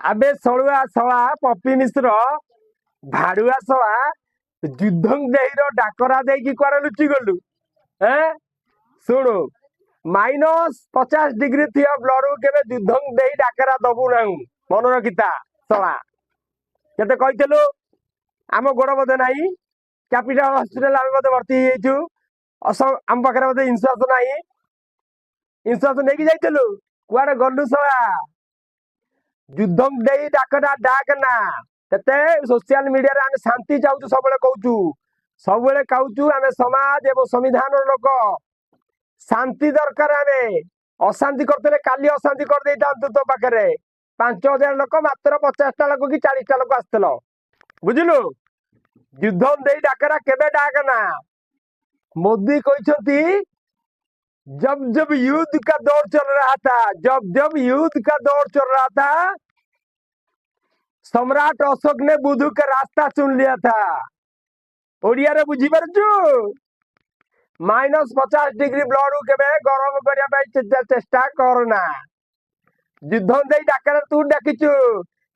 आबे सड़ुआ सला पपी मिश्र भाड़ुआ सला युद्धं देही डाकरा देकी कुआरे लुचि गलु शुणु -50 डिग्री थी ब्लड के युद्धं देही डाकरा दबु ना मन रखिता सला केते कहलु आम गोड़ बोधे ना कैपिटल हॉस्पिटल आम बोधे भर्ती आम पाखे बोधे इंश्योरेंस ना इंश्योरेंस नहीं जाइलु कुआरे गलु सला युद्धं देही डाकरा डाकना तेते सोशल मीडिया रे आमे शांति चाहू सब कहूँ आमे समाज एवं संविधान लोक शांति दरकार आमे अशांति करते काली अशांति कर दे तो पाखे 5000 लोक मात्र 50टा लोक कि 40टा लोक आसल बुझलु युद्धं देही डाकरा केबे डाकना मोदी कहते जब जब युद्ध का दौर चल रहा था जब युद्ध का दौर चल रहा था सम्राट अशोक ने बुध का रास्ता चुन लिया था ओडिया रे बुझी पारछु -50 डिग्री ब्लड के गरम करने चेष्टा करना युद्धं देही डाकरा तू डाकिचु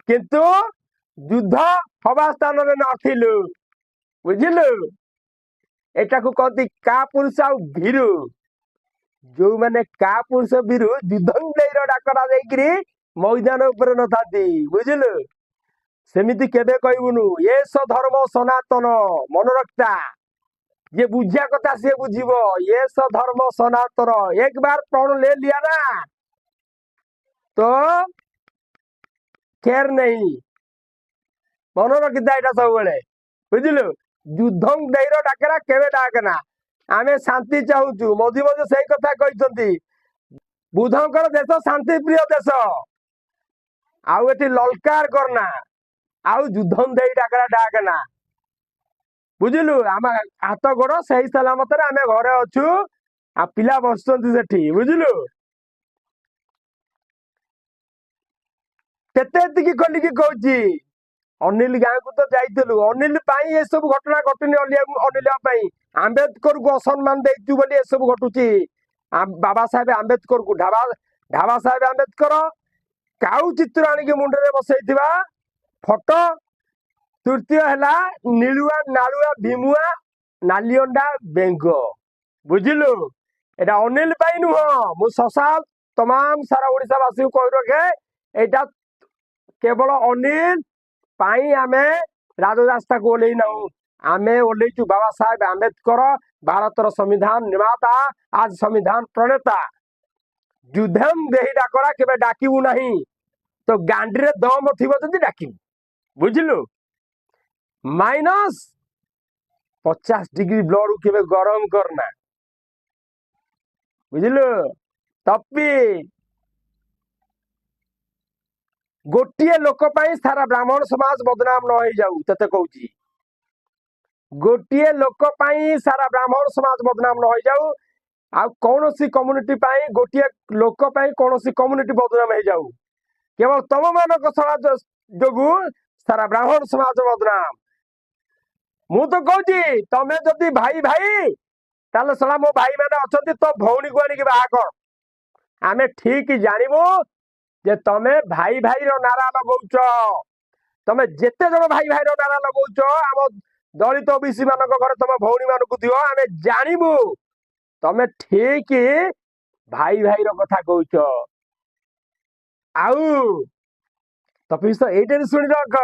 किंतु युद्ध हवा स्थान में नथिलु बुझिलु एटा को कहती का पुरुष आ भीरु जो मैंने का पुरुष भीरु युद्धं देही डाकरा देकरी मैदान ऊपर न थाती बुझिलु सेमिति केबे कहबुनु ये धर्म सनातन मन रखता ये बुझिया कथा से बुझिबो ये धर्म सनातन एक बार प्रण ले लिया ना तो खेर नहीं मन रखिता एटा सब बेले बुझिलु युद्धं देही डाकरा केबे डाकना आमे शांति चाहूचु मोदी मजे सही कथा कहते बुधंकर देश शांति प्रिय देश आउ एटी ललकार करना आउ युद्धं देही डाकरा डाकना बुझिलु आम हाथ गोड़ सही सलामत आमे घरे अच्छु आ पिला बसुंती सेठी बुझिलु केते खोलिकी कहूची अनिल गाँ को तो जाइलु अनिल ये सब घटना घटनी अनिल आंबेडकर को असम्मान देचु बोली ये सब घटुची बाबा साहेब आंबेडकर को ढाबा साहेब आंबेडकर काउ चित्र आनिक मुंडे बसई फोटो तृतीय है नीलुआ नालुआ भीमुआ नालीअंडा बेंग बुझिलु एटा अनिल नुह मु शशा तमाम सारा ओडिशा वासी को कहि रखे एटा केवल अनिल पाई आमे राजरास्ता को ओल्लै ना आमे ओल्लैचु बाबा साहेब आंबेडकर भारतर संविधान निर्माता आज संविधान प्रणेता युद्धं देही डाकरा केबे डाकिबु नहीं तो गांडी रे दम थिबो जदि डाकिबु बुझिलु -50 डिग्री ब्लड केबे गरम करना बुझिलु तपी गोटे लोक सारा ब्राह्मण समाज बदनाम न हो जाऊ तेते कहूची गोटे लोक सारा ब्राह्मण समाज बदनाम न हो जाऊ आ कौन सी कम्युनिटी गोटे लोक कौन सी कम्युनिटी बदनाम हो जाऊ केवल तम मान जो सारा ब्राह्मण समाज बदनाम मु तो कहूची तमे जदि भाई भाई ताले सला मो भाई माने अछंती तो भौणी को आनिक बाहा कर आमे ठीक जानबू जे तमे भाई भाई रो नारा लगौच तमे जेते जन भाई भाई रो नारा लगौच आम दलित ओबीसी मान घर तुम भौणी मान को दियो आमे जानबू तमे ठीक भाई भाई रो कथा कहूच आउ तपिस एटे सुनी रख